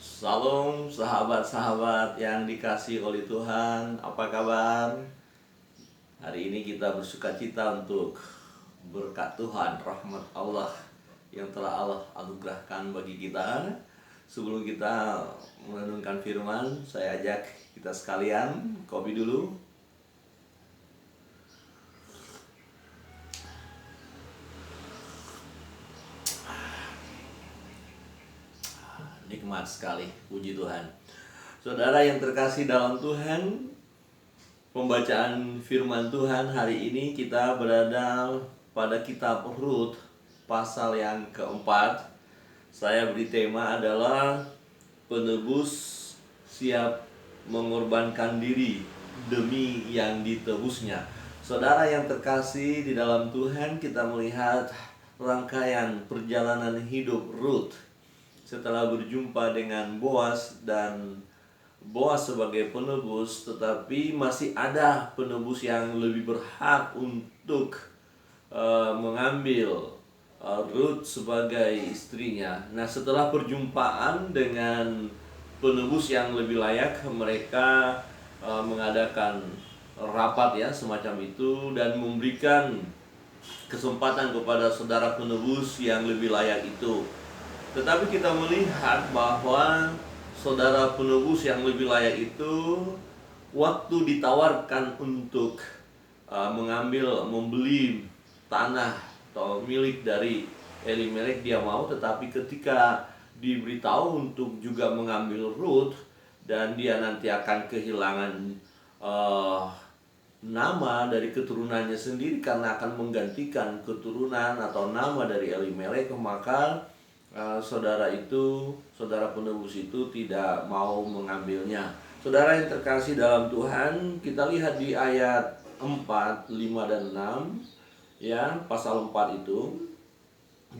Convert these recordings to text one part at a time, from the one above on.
Salam sahabat-sahabat yang dikasihi oleh Tuhan. Apa kabar? Hari ini kita bersuka cita untuk berkat Tuhan, rahmat Allah yang telah Allah anugerahkan bagi kita. Sebelum kita merenungkan firman, saya ajak kita sekalian kopi dulu. Nikmat sekali, puji Tuhan. Saudara yang terkasih dalam Tuhan, pembacaan firman Tuhan hari ini kita berada pada kitab Rut pasal yang keempat. Saya beri tema adalah penebus siap mengorbankan diri demi yang ditebusnya. Saudara yang terkasih di dalam Tuhan, kita melihat rangkaian perjalanan hidup Rut setelah berjumpa dengan Boas, dan Boas sebagai penebus, tetapi masih ada penebus yang lebih berhak untuk mengambil Rut sebagai istrinya. Nah, setelah perjumpaan dengan penebus yang lebih layak, mereka mengadakan rapat ya semacam itu dan memberikan kesempatan kepada saudara penebus yang lebih layak itu. Tetapi kita melihat bahwa saudara penebus yang lebih layak itu waktu ditawarkan untuk membeli tanah atau milik dari Elimelek, dia mau. Tetapi ketika diberitahu untuk juga mengambil Rut dan dia nanti akan kehilangan nama dari keturunannya sendiri karena akan menggantikan keturunan atau nama dari Elimelek, maka saudara penebus itu tidak mau mengambilnya. Saudara yang terkasih dalam Tuhan, kita lihat di ayat 4, 5, dan 6 ya, pasal 4 itu.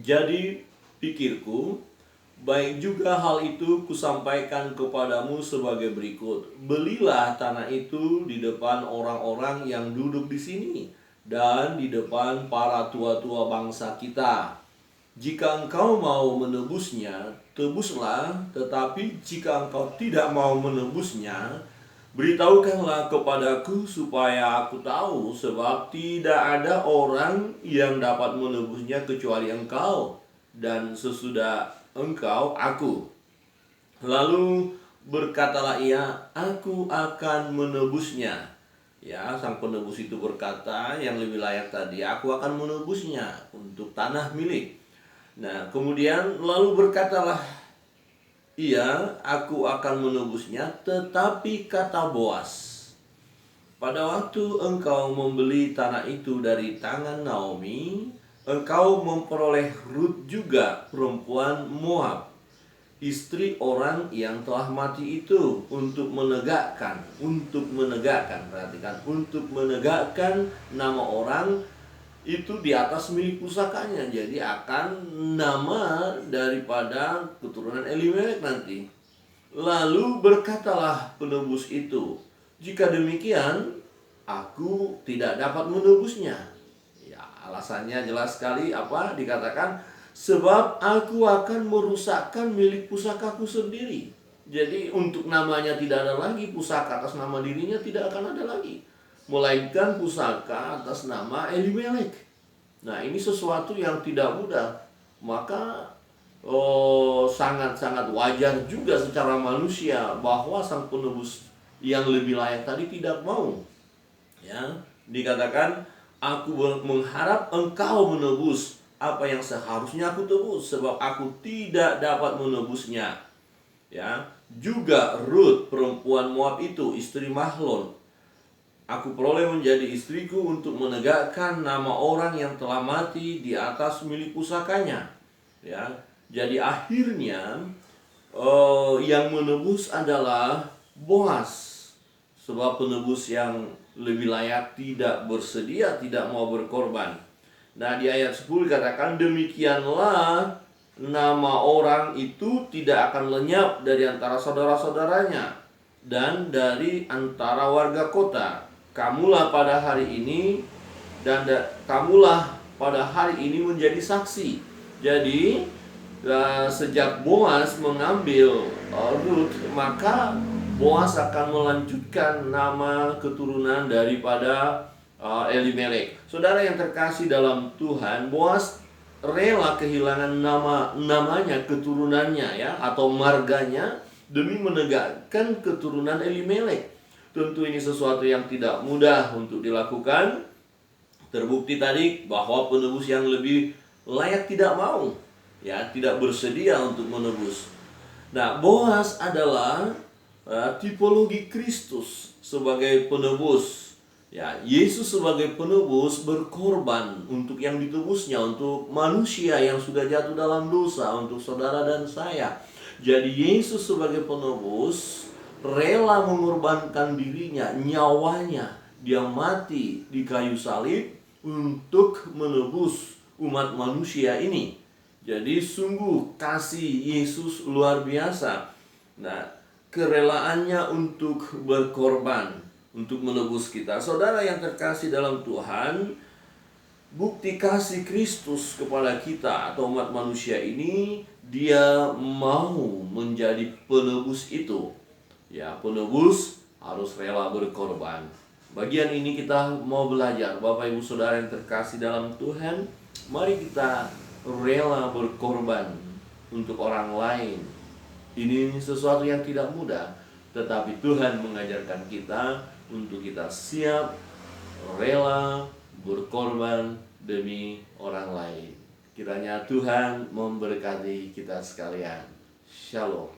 Jadi pikirku, baik juga hal itu kusampaikan kepadamu sebagai berikut. Belilah tanah itu di depan orang-orang yang duduk di sini dan di depan para tua-tua bangsa kita. Jika engkau mau menebusnya, tebuslah. Tetapi jika engkau tidak mau menebusnya, beritahukanlah kepadaku supaya aku tahu, sebab tidak ada orang yang dapat menebusnya kecuali engkau, dan sesudah engkau aku. Lalu berkatalah ia, aku akan menebusnya. Ya, sang penebus itu berkata, yang lebih layak tadi, aku akan menebusnya untuk tanah milik. Nah, kemudian lalu berkatalah ia, aku akan menebusnya. Tetapi kata Boas, pada waktu engkau membeli tanah itu dari tangan Naomi, engkau memperoleh Rut juga, perempuan Moab, istri orang yang telah mati itu, untuk menegakkan, perhatikan, untuk menegakkan nama orang itu di atas milik pusakanya. Jadi akan nama daripada keturunan Elimelek nanti. Lalu berkatalah penebus itu, jika demikian aku tidak dapat menebusnya. Ya, alasannya jelas sekali, apa dikatakan? Sebab aku akan merusakkan milik pusakaku sendiri. Jadi untuk namanya tidak ada lagi, pusaka atas nama dirinya tidak akan ada lagi, melainkan pusaka atas nama Elimelek. Nah, ini sesuatu yang tidak mudah. Maka sangat-sangat wajar juga secara manusia bahwa sang penebus yang lebih layak tadi tidak mau. Ya, dikatakan, aku mengharap engkau menebus apa yang seharusnya aku tebus, sebab aku tidak dapat menebusnya. Ya, juga Rut perempuan Moab itu, istri Mahlon, aku peroleh menjadi istriku untuk menegakkan nama orang yang telah mati di atas milik pusakanya. Ya, jadi akhirnya yang menebus adalah Boas, sebab penebus yang lebih layak tidak bersedia, tidak mau berkorban. Nah, di ayat 10 dikatakan, demikianlah nama orang itu tidak akan lenyap dari antara saudara-saudaranya dan dari antara warga kota. Kamulah pada hari ini kamulah pada hari ini menjadi saksi. Jadi sejak Boas mengambil Rut, maka Boas akan melanjutkan nama keturunan daripada Elimelek. Saudara yang terkasih dalam Tuhan, Boas rela kehilangan namanya, keturunannya ya, atau marganya demi menegakkan keturunan Elimelek. Tentu ini sesuatu yang tidak mudah untuk dilakukan. Terbukti tadi bahwa penebus yang lebih layak tidak mau, ya, tidak bersedia untuk menebus. Nah, Boas adalah tipologi Kristus sebagai penebus. Ya, Yesus sebagai penebus berkorban untuk yang ditebusnya, untuk manusia yang sudah jatuh dalam dosa, untuk saudara dan saya. Jadi Yesus sebagai penebus rela mengorbankan dirinya, nyawanya, dia mati di kayu salib untuk menebus umat manusia ini. Jadi sungguh kasih Yesus luar biasa. Nah, kerelaannya untuk berkorban, untuk menebus kita. Saudara yang terkasih dalam Tuhan, bukti kasih Kristus kepada kita atau umat manusia ini, dia mau menjadi penebus itu. Ya, penebus harus rela berkorban. Bagian ini kita mau belajar, Bapak Ibu Saudara yang terkasih dalam Tuhan, mari kita rela berkorban untuk orang lain. Ini sesuatu yang tidak mudah, tetapi Tuhan mengajarkan kita untuk kita siap rela berkorban demi orang lain. Kiranya Tuhan memberkati kita sekalian. Shalom.